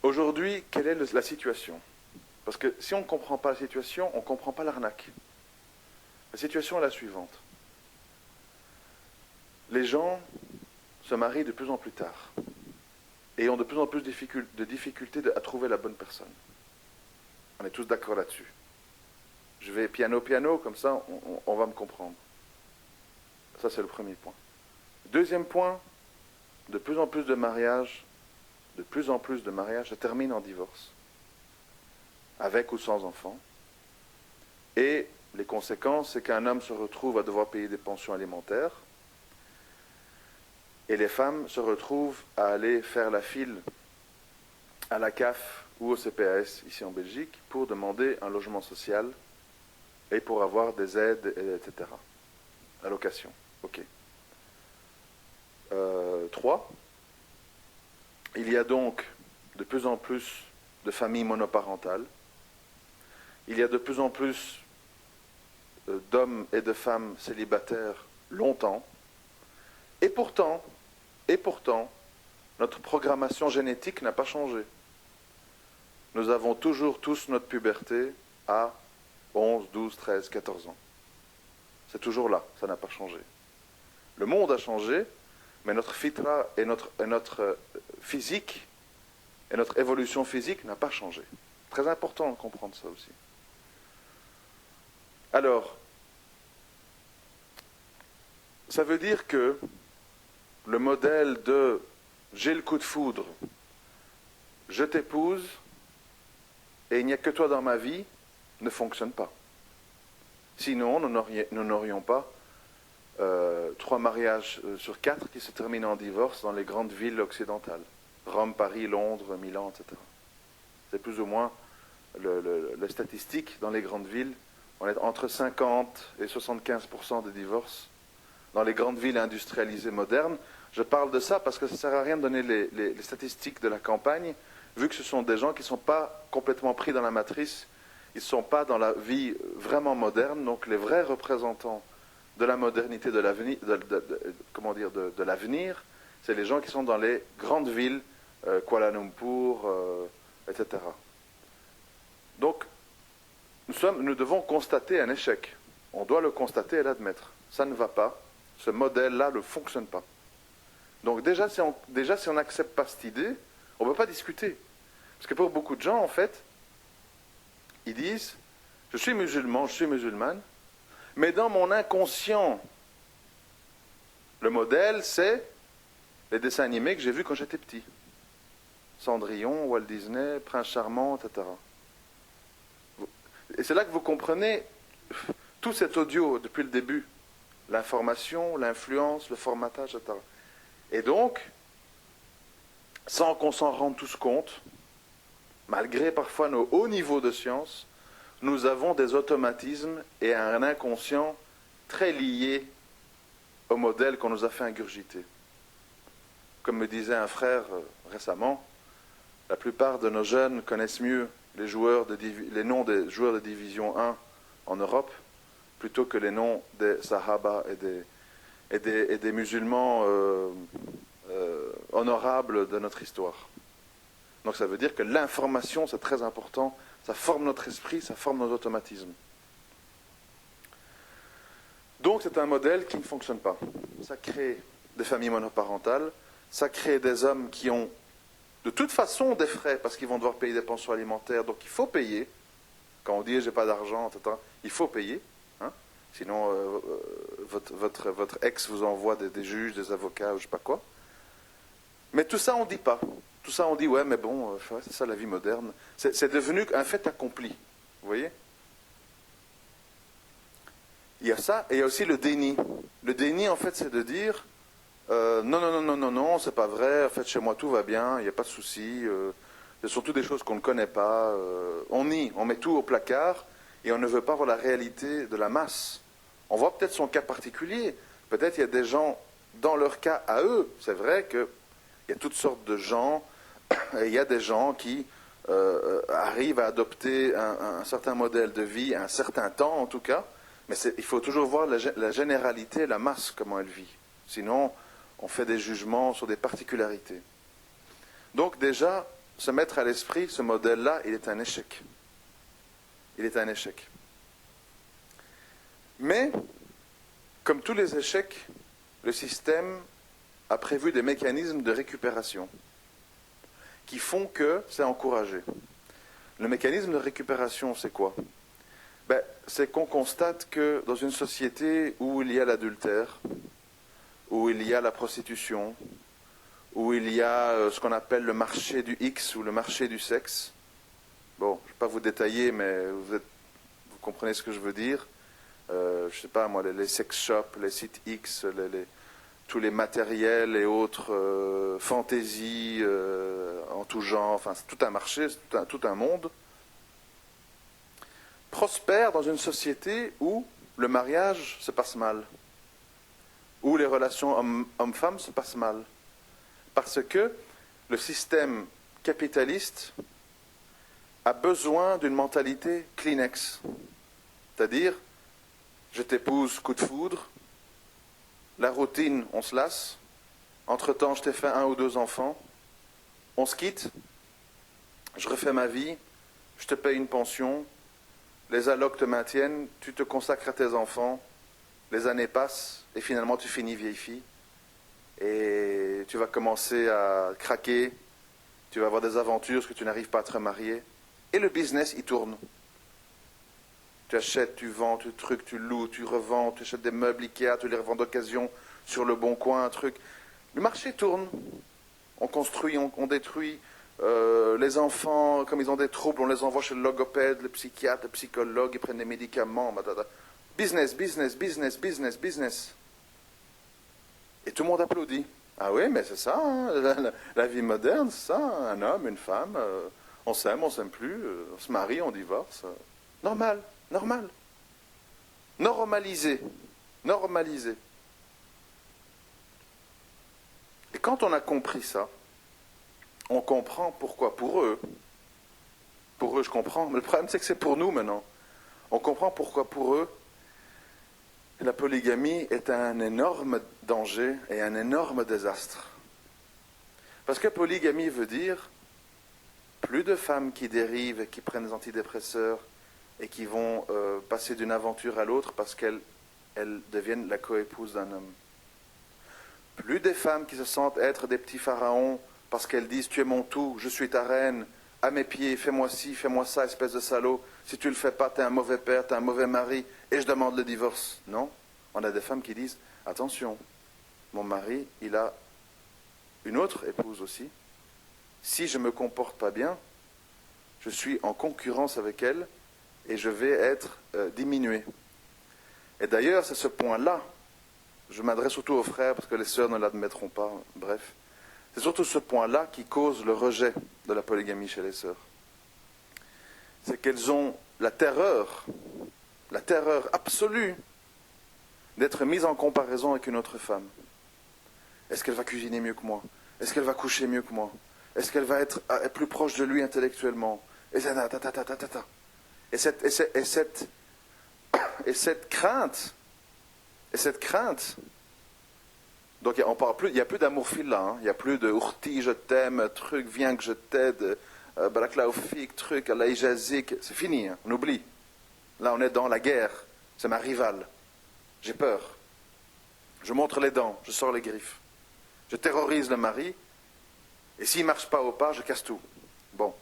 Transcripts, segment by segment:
Aujourd'hui, quelle est la situation? Parce que si on ne comprend pas la situation, on ne comprend pas l'arnaque. La situation est la suivante. Les gens se marient de plus en plus tard et ont de plus en plus de difficultés à trouver la bonne personne. On est tous d'accord là-dessus. Je vais piano piano, comme ça on va me comprendre. Ça c'est le premier point. Deuxième point, de plus en plus de mariages se terminent en divorce, avec ou sans enfants. Et les conséquences, c'est qu'un homme se retrouve à devoir payer des pensions alimentaires, et les femmes se retrouvent à aller faire la file à la CAF ou au CPAS, ici en Belgique, pour demander un logement social et pour avoir des aides, etc. Allocation. Ok. 3. Il y a donc de plus en plus de familles monoparentales. Il y a de plus en plus d'hommes et de femmes célibataires longtemps. Et pourtant, notre programmation génétique n'a pas changé. Nous avons toujours tous notre puberté à 11, 12, 13, 14 ans. C'est toujours là, ça n'a pas changé. Le monde a changé, mais notre fitra et notre physique et notre évolution physique n'a pas changé. Très important de comprendre ça aussi. Alors, ça veut dire que le modèle de j'ai le coup de foudre, je t'épouse et il n'y a que toi dans ma vie ne fonctionne pas. Sinon, nous n'aurions pas 3 mariages sur 4 qui se terminent en divorce dans les grandes villes occidentales. Rome, Paris, Londres, Milan, etc. C'est plus ou moins les statistiques dans les grandes villes. On est entre 50 et 75% de divorces dans les grandes villes industrialisées modernes. Je parle de ça parce que ça ne sert à rien de donner les statistiques de la campagne, vu que ce sont des gens qui ne sont pas complètement pris dans la matrice, ils ne sont pas dans la vie vraiment moderne, donc les vrais représentants de la modernité, de l'avenir, de l'avenir, c'est les gens qui sont dans les grandes villes, Kuala Lumpur, etc. Donc, nous devons constater un échec. On doit le constater et l'admettre. Ça ne va pas. Ce modèle-là ne fonctionne pas. Donc déjà, si on n'accepte pas cette idée, on ne peut pas discuter. Parce que pour beaucoup de gens, en fait, ils disent, je suis musulman, je suis musulmane, mais dans mon inconscient, le modèle, c'est les dessins animés que j'ai vus quand j'étais petit. Cendrillon, Walt Disney, Prince Charmant, etc. Et c'est là que vous comprenez tout cet audio depuis le début. L'information, l'influence, le formatage, etc. Et donc, sans qu'on s'en rende tous compte, malgré parfois nos hauts niveaux de science, nous avons des automatismes et un inconscient très lié au modèle qu'on nous a fait ingurgiter. Comme me disait un frère récemment, la plupart de nos jeunes connaissent mieux les noms des joueurs de division 1 en Europe plutôt que les noms des Sahaba et des musulmans honorables de notre histoire. Donc ça veut dire que l'information, c'est très important, ça forme notre esprit, ça forme nos automatismes. Donc c'est un modèle qui ne fonctionne pas. Ça crée des familles monoparentales, ça crée des hommes qui ont de toute façon des frais parce qu'ils vont devoir payer des pensions alimentaires, donc il faut payer. Quand on dit j'ai pas d'argent, etc., il faut payer. Hein, sinon votre ex vous envoie des juges, des avocats, je sais pas quoi. Mais tout ça on dit pas. Tout ça on dit ouais mais bon, c'est ça la vie moderne. C'est devenu un fait accompli. Vous voyez? Il y a ça, et il y a aussi le déni. Le déni, en fait, c'est de dire non, c'est pas vrai, en fait, chez moi tout va bien, il n'y a pas de souci, ce sont toutes des choses qu'on ne connaît pas, on nie, on met tout au placard, et on ne veut pas voir la réalité de la masse. On voit peut-être son cas particulier, peut-être il y a des gens, dans leur cas à eux, c'est vrai qu'il y a toutes sortes de gens, et il y a des gens qui arrivent à adopter un certain modèle de vie, un certain temps en tout cas, mais il faut toujours voir la généralité, la masse, comment elle vit. Sinon, on fait des jugements sur des particularités. Donc déjà, se mettre à l'esprit, ce modèle-là, il est un échec. Il est un échec. Mais, comme tous les échecs, le système a prévu des mécanismes de récupération qui font que c'est encouragé. Le mécanisme de récupération, c'est quoi? C'est qu'on constate que dans une société où il y a l'adultère, où il y a la prostitution, où il y a ce qu'on appelle le marché du X ou le marché du sexe, bon, je ne vais pas vous détailler, mais vous comprenez ce que je veux dire. Je ne sais pas moi, les sex shops, les sites X, tous les matériels et autres fantaisies en tout genre, enfin c'est tout un marché, c'est tout un monde, prospère dans une société où le mariage se passe mal, où les relations homme-femme se passent mal. Parce que le système capitaliste a besoin d'une mentalité Kleenex. C'est-à-dire, je t'épouse, coup de foudre, la routine, on se lasse, entre-temps je t'ai fait 1 ou 2 enfants, on se quitte, je refais ma vie, je te paye une pension, les allocs te maintiennent, tu te consacres à tes enfants, les années passent, et finalement tu finis vieille fille, et tu vas commencer à craquer, tu vas avoir des aventures parce que tu n'arrives pas à te remarier, et le business, il tourne. Tu achètes, tu vends, tu trucs, tu loues, tu revends, tu achètes des meubles Ikea, tu les revends d'occasion sur le bon coin, un truc. Le marché tourne. On construit, on détruit. Les enfants, comme ils ont des troubles, on les envoie chez le logopède, le psychiatre, le psychologue, ils prennent des médicaments. Business, business, business, business, business. Et tout le monde applaudit. Ah oui, mais c'est ça, hein, la vie moderne, c'est ça. Un homme, une femme, on s'aime plus, on se marie, on divorce. Normal, normal. Normalisé. Normalisé. Et quand on a compris ça, on comprend pourquoi. Pour eux, je comprends. Mais le problème, c'est que c'est pour nous maintenant. On comprend pourquoi pour eux, la polygamie est un énorme danger et un énorme désastre. Parce que polygamie veut dire plus de femmes qui dérivent et qui prennent des antidépresseurs et qui vont passer d'une aventure à l'autre parce qu'elles deviennent la coépouse d'un homme. Plus des femmes qui se sentent être des petits pharaons parce qu'elles disent « tu es mon tout, je suis ta reine, à mes pieds, fais-moi ci, fais-moi ça, espèce de salaud, si tu le fais pas, t'es un mauvais père, t'es un mauvais mari, et je demande le divorce. » Non, on a des femmes qui disent « attention, mon mari, il a une autre épouse aussi. Si je me comporte pas bien, je suis en concurrence avec elle et je vais être diminué. » Et d'ailleurs, c'est ce point-là, je m'adresse surtout aux frères parce que les sœurs ne l'admettront pas, bref. C'est surtout ce point-là qui cause le rejet de la polygamie chez les sœurs. C'est qu'elles ont la terreur absolue d'être mises en comparaison avec une autre femme. Est-ce qu'elle va cuisiner mieux que moi? Est-ce qu'elle va coucher mieux que moi? Est-ce qu'elle va être plus proche de lui intellectuellement? Et cette crainte, donc on parle plus, il n'y a plus d'amour fil-là, hein. Il n'y a plus de ourti, je t'aime, truc, viens que je t'aide, baraklaoufik, truc, Allah jazik, c'est fini, hein. On oublie. Là on est dans la guerre, c'est ma rivale, j'ai peur, je montre les dents, je sors les griffes, je terrorise le mari, et s'il ne marche pas au pas, je casse tout. Bon.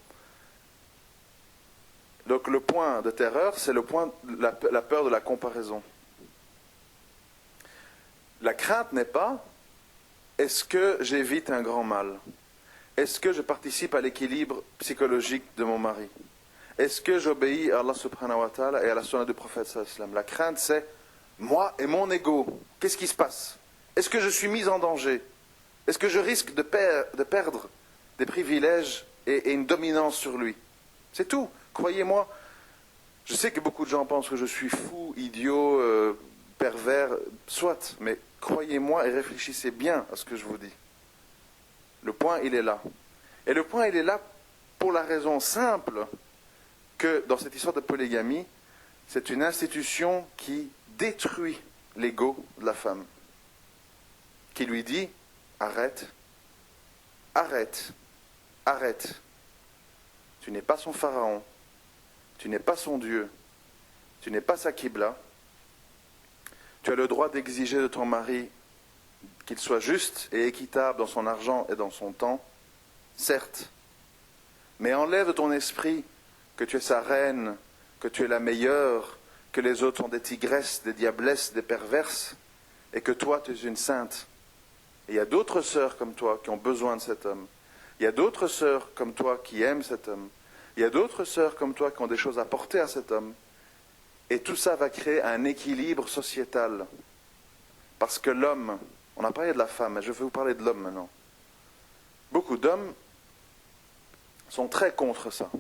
Donc le point de terreur, c'est le point, la peur de la comparaison. La crainte n'est pas est-ce que j'évite un grand mal? Est-ce que je participe à l'équilibre psychologique de mon mari? Est-ce que j'obéis à Allah subhanahu wa ta'ala et à la sunna du prophète sallallahu alayhi wa sallam? La crainte c'est moi et mon ego. Qu'est-ce qui se passe? Est-ce que je suis mis en danger? Est-ce que je risque de perdre des privilèges et une dominance sur lui? C'est tout. Croyez-moi. Je sais que beaucoup de gens pensent que je suis fou, idiot, pervers, soit, mais croyez-moi et réfléchissez bien à ce que je vous dis. Le point, il est là. Et le point, il est là pour la raison simple que dans cette histoire de polygamie, c'est une institution qui détruit l'ego de la femme, qui lui dit arrête, arrête, arrête. tu n'es pas son pharaon, tu n'es pas son Dieu, tu n'es pas sa Qibla. Tu as le droit d'exiger de ton mari qu'il soit juste et équitable dans son argent et dans son temps, certes, mais enlève de ton esprit que tu es sa reine, que tu es la meilleure, que les autres sont des tigresses, des diablesses, des perverses, et que toi tu es une sainte. Et il y a d'autres sœurs comme toi qui ont besoin de cet homme. Il y a d'autres sœurs comme toi qui aiment cet homme. Il y a d'autres sœurs comme toi qui ont des choses à porter à cet homme. Et tout ça va créer un équilibre sociétal. Parce que l'homme, on a parlé de la femme, mais je vais vous parler de l'homme maintenant. Beaucoup d'hommes sont très contre ça.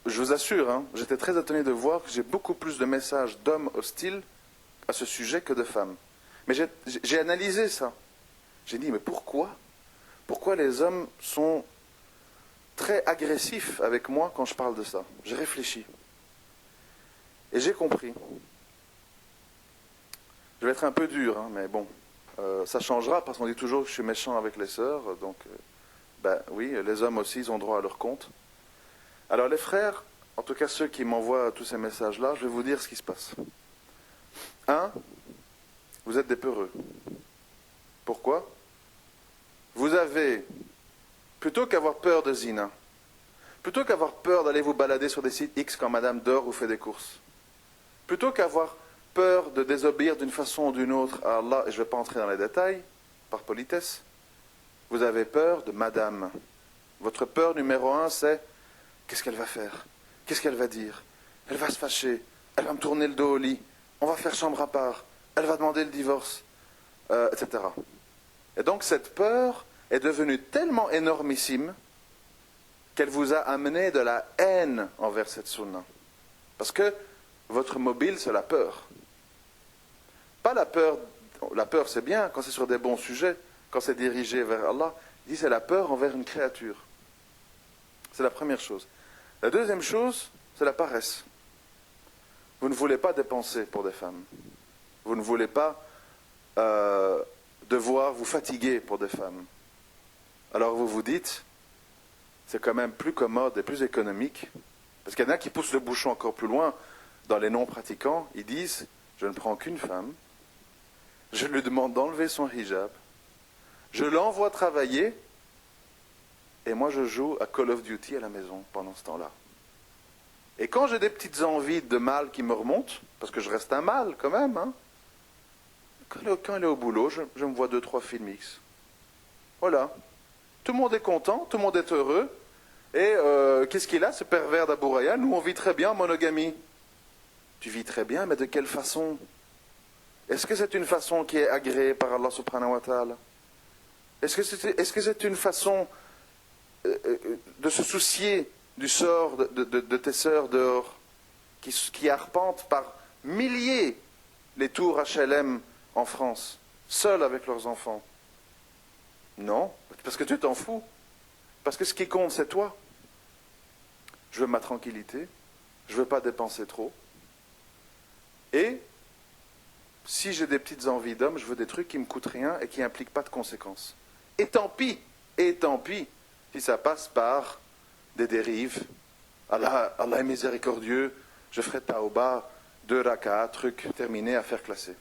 Je vous assure, hein, j'étais très étonné de voir que j'ai beaucoup plus de messages d'hommes hostiles à ce sujet que de femmes. Mais j'ai analysé ça. J'ai dit, mais pourquoi? Pourquoi les hommes sont très agressifs avec moi quand je parle de ça? J'ai réfléchi. Et j'ai compris. Je vais être un peu dur, hein, mais bon, ça changera parce qu'on dit toujours que je suis méchant avec les sœurs. Donc, ben oui, les hommes aussi, ils ont droit à leur compte. Alors les frères, en tout cas ceux qui m'envoient tous ces messages-là, je vais vous dire ce qui se passe. 1, vous êtes des peureux. Pourquoi? Vous avez, plutôt qu'avoir peur de zina, plutôt qu'avoir peur d'aller vous balader sur des sites X quand madame dort ou fait des courses, plutôt qu'avoir peur de désobéir d'une façon ou d'une autre à Allah, et je ne vais pas entrer dans les détails, par politesse, vous avez peur de madame. Votre peur numéro 1, c'est qu'est-ce qu'elle va faire? Qu'est-ce qu'elle va dire? Elle va se fâcher, elle va me tourner le dos au lit, on va faire chambre à part, elle va demander le divorce, etc. Et donc cette peur est devenue tellement énormissime qu'elle vous a amené de la haine envers cette sunna. Parce que votre mobile, c'est la peur. Pas la peur c'est bien quand c'est sur des bons sujets, quand c'est dirigé vers Allah. Il dit c'est la peur envers une créature. C'est la première chose. La deuxième chose, c'est la paresse. Vous ne voulez pas dépenser pour des femmes. Vous ne voulez pas devoir vous fatiguer pour des femmes. Alors vous vous dites, c'est quand même plus commode et plus économique, parce qu'il y en a qui poussent le bouchon encore plus loin, dans les non-pratiquants, ils disent, je ne prends qu'une femme, je lui demande d'enlever son hijab, je l'envoie travailler, et moi je joue à Call of Duty à la maison pendant ce temps-là. Et quand j'ai des petites envies de mâle qui me remontent, parce que je reste un mâle quand même, hein, quand elle est au boulot, je me vois 2-3 films X. Voilà. Tout le monde est content, tout le monde est heureux. Et qu'est-ce qu'il a, ce pervers d'Abou Rayhan? Nous, on vit très bien en monogamie. Tu vis très bien, mais de quelle façon? Est-ce que c'est une façon qui est agréée par Allah subhanahu wa ta'ala? Est-ce que c'est une façon de se soucier du sort de tes sœurs dehors, qui arpentent par milliers les tours HLM en France, seules avec leurs enfants? Non, parce que tu t'en fous. Parce que ce qui compte, c'est toi. Je veux ma tranquillité, je ne veux pas dépenser trop. Et si j'ai des petites envies d'homme, je veux des trucs qui ne me coûtent rien et qui n'impliquent pas de conséquences. Et tant pis, si ça passe par des dérives. Allah est miséricordieux, je ferai taouba, 2 raka, truc terminé, affaire classée.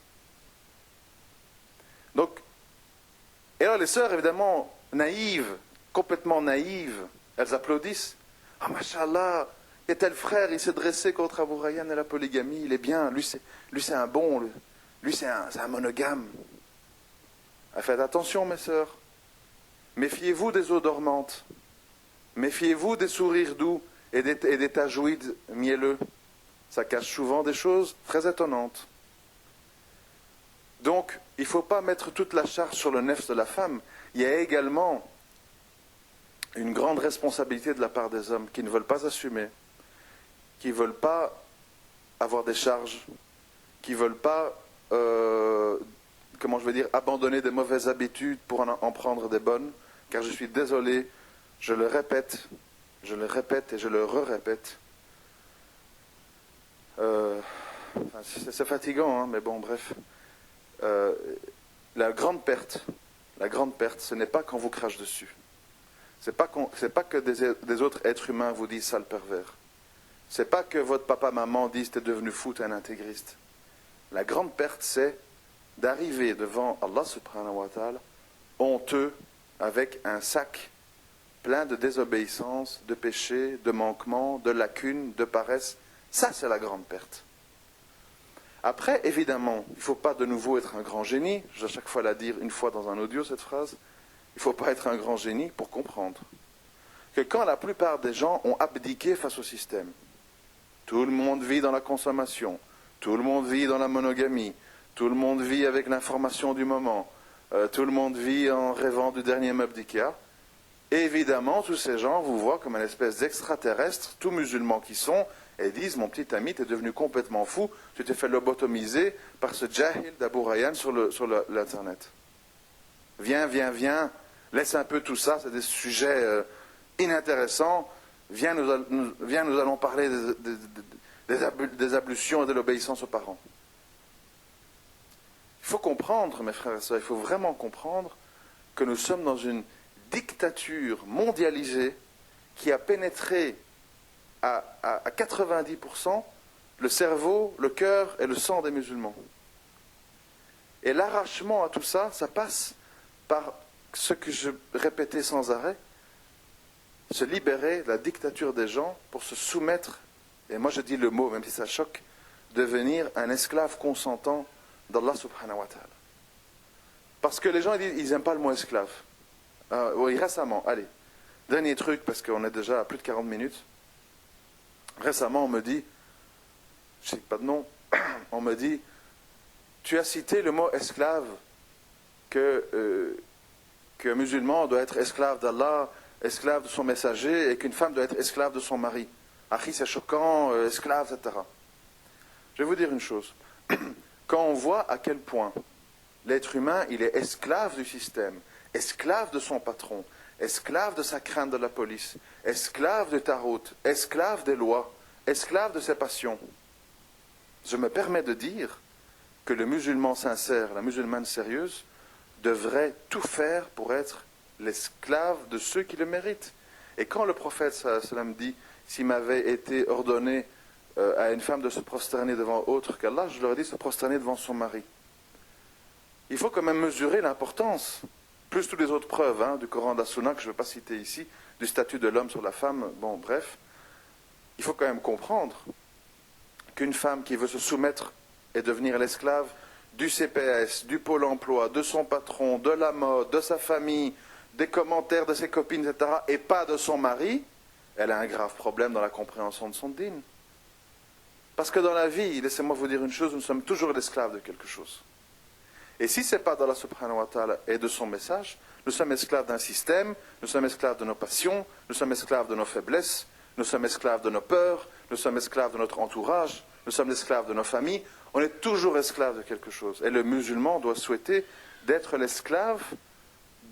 Donc, et alors les sœurs, évidemment, naïves, complètement naïves, elles applaudissent. Ah, mashallah, et tel frère, il s'est dressé contre Abou Rayhan et la polygamie, il est bien, lui c'est un bon, lui c'est un monogame. Faites attention, mes sœurs. Méfiez-vous des eaux dormantes. Méfiez-vous des sourires doux et des tajouids mielleux. Ça cache souvent des choses très étonnantes. Donc, il ne faut pas mettre toute la charge sur le nef de la femme. Il y a également une grande responsabilité de la part des hommes qui ne veulent pas assumer, qui ne veulent pas avoir des charges, qui ne veulent pas, abandonner des mauvaises habitudes pour en prendre des bonnes, car je suis désolé, je le répète et je le re-répète. C'est fatigant, hein, mais bon, bref. La grande perte, ce n'est pas quand on vous crache dessus. C'est pas que des autres êtres humains vous disent sale pervers. C'est pas que votre papa, maman disent t'es devenu fou, t'es un intégriste. La grande perte, c'est d'arriver devant Allah subhanahu wa ta'ala honteux avec un sac plein de désobéissance, de péché, de manquements, de lacunes, de paresse. Ça, c'est la grande perte. Après, évidemment, il ne faut pas de nouveau être un grand génie. Je vais à chaque fois la dire une fois dans un audio, cette phrase. Il ne faut pas être un grand génie pour comprendre que quand la plupart des gens ont abdiqué face au système, tout le monde vit dans la consommation, tout le monde vit dans la monogamie, tout le monde vit avec l'information du moment, tout le monde vit en rêvant du dernier meuble d'Ikea. Et évidemment, tous ces gens vous voient comme une espèce d'extraterrestre, tout musulmans qui sont, et disent, mon petit ami, tu es devenu complètement fou, tu t'es fait lobotomiser par ce jahil d'Abu Rayyan sur l'Internet. Viens, laisse un peu tout ça, c'est des sujets inintéressants, viens, nous allons parler des ablutions et de l'obéissance aux parents. Il faut comprendre, mes frères et sœurs, il faut vraiment comprendre que nous sommes dans une dictature mondialisée qui a pénétré à 90% le cerveau, le cœur et le sang des musulmans. Et l'arrachement à tout ça, ça passe par ce que je répétais sans arrêt, se libérer de la dictature des gens pour se soumettre, et moi je dis le mot, même si ça choque, devenir un esclave consentant d'Allah subhanahu wa ta'ala. Parce que les gens ils n'aiment pas le mot esclave. Oui, récemment, allez, dernier truc, parce qu'on est déjà à plus de 40 minutes. Récemment, on me dit, je ne sais pas de nom, on me dit, tu as cité le mot esclave, qu'un musulman doit être esclave d'Allah, esclave de son messager, et qu'une femme doit être esclave de son mari. Achi, c'est choquant, esclave, etc. Je vais vous dire une chose. Quand on voit à quel point l'être humain, il est esclave du système, esclave de son patron, esclave de sa crainte de la police, esclave de tarot, esclave des lois, esclave de ses passions. Je me permets de dire que le musulman sincère, la musulmane sérieuse, devrait tout faire pour être l'esclave de ceux qui le méritent. Et quand le prophète sallam dit, s'il m'avait été ordonné à une femme de se prosterner devant autre qu'Allah, je leur ai dit de se prosterner devant son mari. Il faut quand même mesurer l'importance, plus toutes les autres preuves du Coran d'As-Sunna, que je ne vais pas citer ici, du statut de l'homme sur la femme, bon bref, il faut quand même comprendre qu'une femme qui veut se soumettre et devenir l'esclave du CPS, du Pôle emploi, de son patron, de la mode, de sa famille, des commentaires de ses copines, etc., et pas de son mari, elle a un grave problème dans la compréhension de son dîn. Parce que dans la vie, laissez-moi vous dire une chose, nous sommes toujours l'esclave de quelque chose. Et si ce n'est pas d'Allah subhanahu wa ta'ala et de son message, nous sommes esclaves d'un système, nous sommes esclaves de nos passions, nous sommes esclaves de nos faiblesses, nous sommes esclaves de nos peurs, nous sommes esclaves de notre entourage, nous sommes esclaves de nos familles, on est toujours esclaves de quelque chose. Et le musulman doit souhaiter d'être l'esclave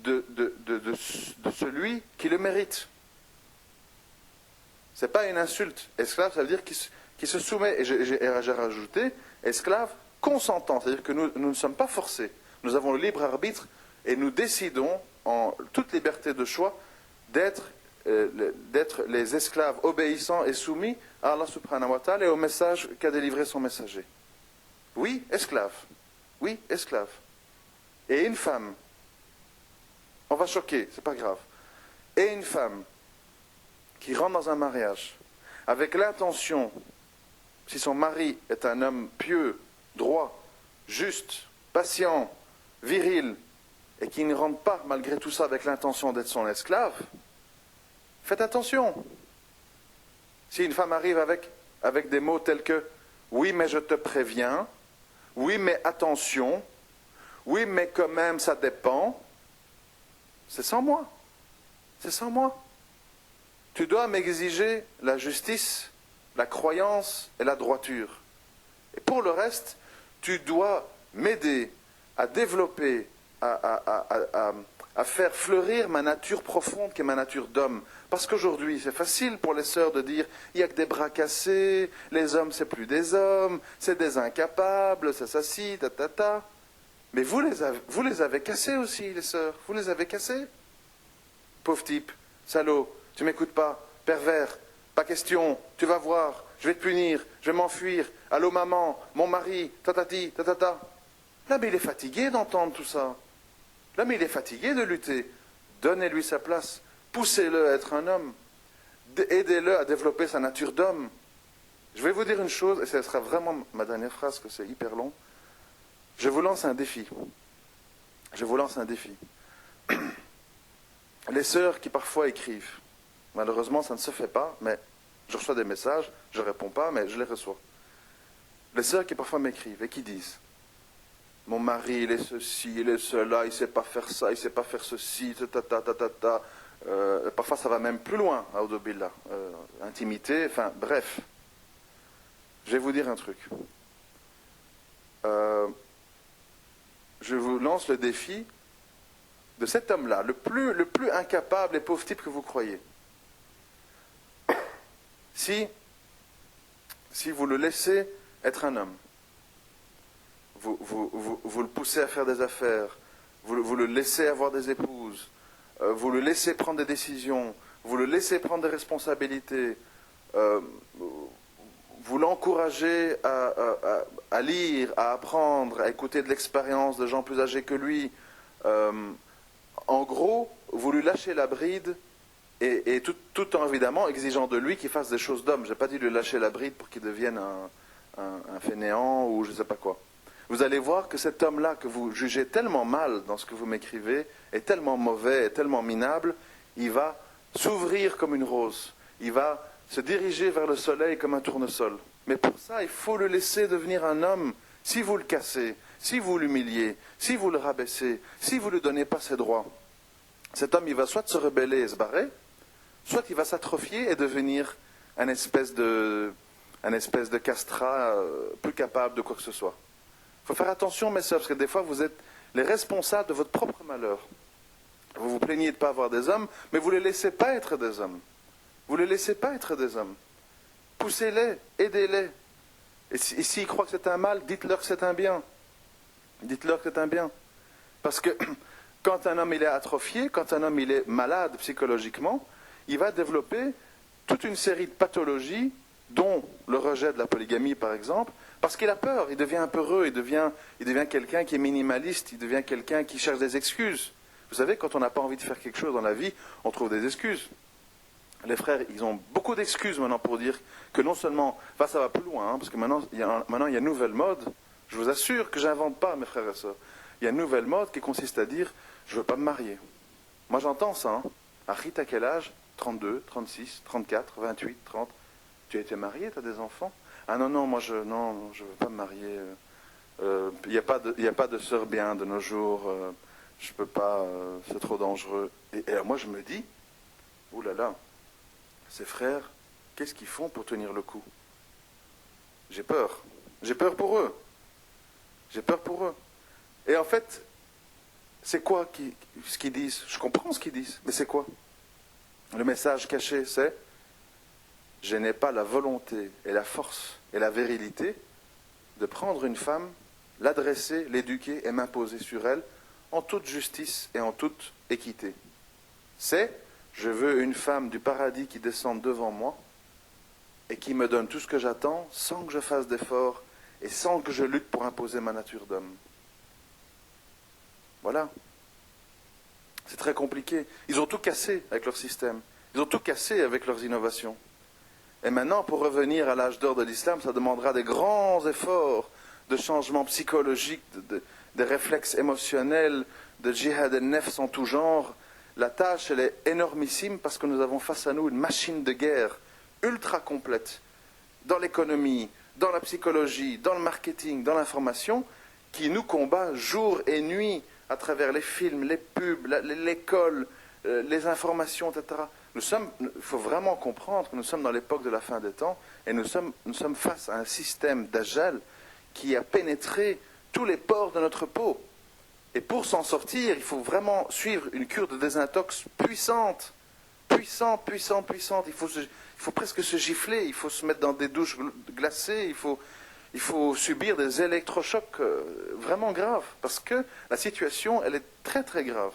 de celui qui le mérite. Ce n'est pas une insulte. Esclave, ça veut dire qu'il se soumet. Et j'ai rajouté esclave consentant, c'est-à-dire que nous ne sommes pas forcés. Nous avons le libre arbitre et nous décidons, en toute liberté de choix, d'être les esclaves obéissants et soumis à Allah subhanahu wa ta'ala et au message qu'a délivré son messager. Oui, esclave. Oui, esclave. Et une femme, on va choquer, c'est pas grave. Et une femme qui rentre dans un mariage avec l'intention, si son mari est un homme pieux, droit, juste, patient, viril, et qui ne rentre pas malgré tout ça avec l'intention d'être son esclave, faites attention. Si une femme arrive avec des mots tels que « oui, mais je te préviens »,« oui, mais attention »,« oui, mais quand même, ça dépend », c'est sans moi. C'est sans moi. Tu dois m'exiger la justice, la croyance et la droiture. Et pour le reste, tu dois m'aider à développer, à faire fleurir ma nature profonde qui est ma nature d'homme. Parce qu'aujourd'hui, c'est facile pour les sœurs de dire il n'y a que des bras cassés, les hommes c'est plus des hommes, c'est des incapables, c'est ça ci, ta. Mais vous les avez cassés aussi, les sœurs, vous les avez cassés. Pauvre type, salaud, tu m'écoutes pas, pervers, pas question, tu vas voir, je vais te punir, je vais m'enfuir, allô maman, mon mari, tatati, tatata. Là, mais il est fatigué d'entendre tout ça. Là, mais il est fatigué de lutter. Donnez-lui sa place, poussez-le à être un homme, aidez-le à développer sa nature d'homme. Je vais vous dire une chose, et ce sera vraiment ma dernière phrase, que c'est hyper long. Je vous lance un défi. Je vous lance un défi. Les sœurs qui parfois écrivent, malheureusement ça ne se fait pas, mais je reçois des messages, je ne réponds pas, mais je les reçois. Les sœurs qui parfois m'écrivent et qui disent « Mon mari, il est ceci, il est cela, il ne sait pas faire ça, il ne sait pas faire ceci, ta. Parfois ça va même plus loin, à Audobillah. Intimité, enfin bref. Je vais vous dire un truc. Je vous lance le défi de cet homme-là, le plus incapable et pauvre type que vous croyez. Si vous le laissez être un homme, vous le poussez à faire des affaires, vous le laissez avoir des épouses, vous le laissez prendre des décisions, vous le laissez prendre des responsabilités, vous l'encouragez à lire, à apprendre, à écouter de l'expérience de gens plus âgés que lui. En gros, vous lui lâchez la bride et tout en évidemment exigeant de lui qu'il fasse des choses d'homme. Je n'ai pas dit lui lâcher la bride pour qu'il devienne un fainéant ou je ne sais pas quoi. Vous allez voir que cet homme-là que vous jugez tellement mal dans ce que vous m'écrivez, est tellement mauvais, est tellement minable, il va s'ouvrir comme une rose. Il va se diriger vers le soleil comme un tournesol. Mais pour ça, il faut le laisser devenir un homme. Si vous le cassez, si vous l'humiliez, si vous le rabaissez, si vous ne lui donnez pas ses droits, cet homme, il va soit se rebeller et se barrer, soit il va s'atrophier et devenir un espèce de castrat plus capable de quoi que ce soit. Il faut faire attention, mes sœurs, parce que des fois, vous êtes les responsables de votre propre malheur. Vous vous plaignez de ne pas avoir des hommes, mais vous ne les laissez pas être des hommes. Vous ne les laissez pas être des hommes. Poussez-les, aidez-les. Et s'ils croient que c'est un mal, dites-leur que c'est un bien. Dites-leur que c'est un bien. Parce que quand un homme il est atrophié, quand un homme il est malade psychologiquement, il va développer toute une série de pathologies, dont le rejet de la polygamie par exemple, parce qu'il a peur, il devient peureux, il devient quelqu'un qui est minimaliste, il devient quelqu'un qui cherche des excuses. Vous savez, quand on n'a pas envie de faire quelque chose dans la vie, on trouve des excuses. Les frères, ils ont beaucoup d'excuses maintenant pour dire que non seulement, enfin ça va plus loin, parce que maintenant il y a une nouvelle mode, je vous assure que j'invente pas mes frères et sœurs, il y a une nouvelle mode qui consiste à dire, je veux pas me marier. Moi j'entends ça, hein. Arrit, à quel âge? 32, 36, 34, 28, 30. Tu as été marié, tu as des enfants? Ah non, moi je veux pas me marier. Il n'y a pas de sœur bien de nos jours, je peux pas, c'est trop dangereux. Et alors moi je me dis, oulala, ces frères, qu'est-ce qu'ils font pour tenir le coup? J'ai peur pour eux. J'ai peur pour eux. Et en fait, c'est quoi ce qu'ils disent? Je comprends ce qu'ils disent, mais c'est quoi? Le message caché, c'est « Je n'ai pas la volonté et la force et la virilité de prendre une femme, l'adresser, l'éduquer et m'imposer sur elle en toute justice et en toute équité. C'est « Je veux une femme du paradis qui descende devant moi et qui me donne tout ce que j'attends sans que je fasse d'efforts et sans que je lutte pour imposer ma nature d'homme. » Voilà. C'est très compliqué. Ils ont tout cassé avec leur système. Ils ont tout cassé avec leurs innovations. Et maintenant, pour revenir à l'âge d'or de l'islam, ça demandera des grands efforts de changement psychologique, de réflexes émotionnels, de djihad al-nefs en tout genre. La tâche, elle est énormissime parce que nous avons face à nous une machine de guerre ultra complète dans l'économie, dans la psychologie, dans le marketing, dans l'information, qui nous combat jour et nuit à travers les films, les pubs, l'école, les informations, etc. Il faut vraiment comprendre que nous sommes dans l'époque de la fin des temps et nous sommes face à un système d'ajal qui a pénétré tous les pores de notre peau. Et pour s'en sortir, il faut vraiment suivre une cure de désintox puissante. Puissante. Il faut presque se gifler, il faut se mettre dans des douches glacées, il faut subir des électrochocs vraiment graves. Parce que la situation, elle est très très grave.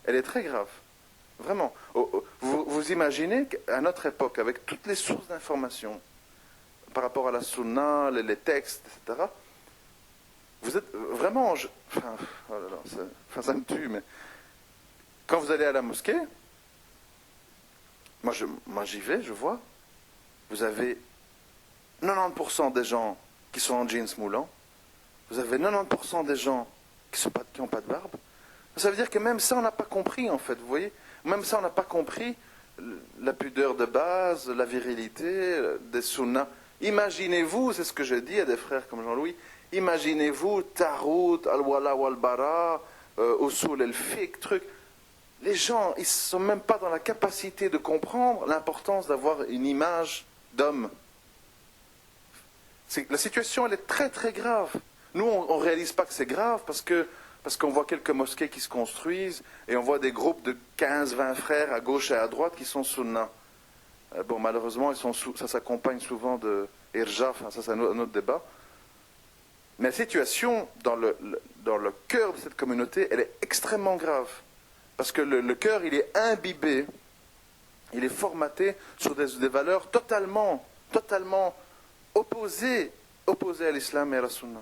Elle est très grave. Vraiment. Vous imaginez qu'à notre époque, avec toutes les sources d'informations par rapport à la sunna, les textes, etc., vous êtes vraiment... enfin, oh là là, ça me tue, mais... Quand vous allez à la mosquée, moi j'y vais, je vois, vous avez 90% des gens qui sont en jeans moulants, vous avez 90% des gens qui n'ont pas de barbe. Ça veut dire que même ça, on n'a pas compris, en fait, vous voyez. Même ça, on n'a pas compris la pudeur de base, la virilité, des sunnas. Imaginez-vous, c'est ce que je dis à des frères comme Jean-Louis, imaginez-vous, Tarout, Al-Wala wal-Bara, Usul el-Fiqh, truc. Les gens, ils ne sont même pas dans la capacité de comprendre l'importance d'avoir une image d'homme. La situation, elle est très très grave. Nous, on ne réalise pas que c'est grave parce qu'on voit quelques mosquées qui se construisent et on voit des groupes de 15-20 frères à gauche et à droite qui sont sunnas. Bon, malheureusement, ça s'accompagne souvent de irja, enfin, ça c'est un autre débat. Mais la situation dans le cœur de cette communauté, elle est extrêmement grave. Parce que le cœur, il est imbibé, il est formaté sur des valeurs totalement opposées à l'islam et à la sunna.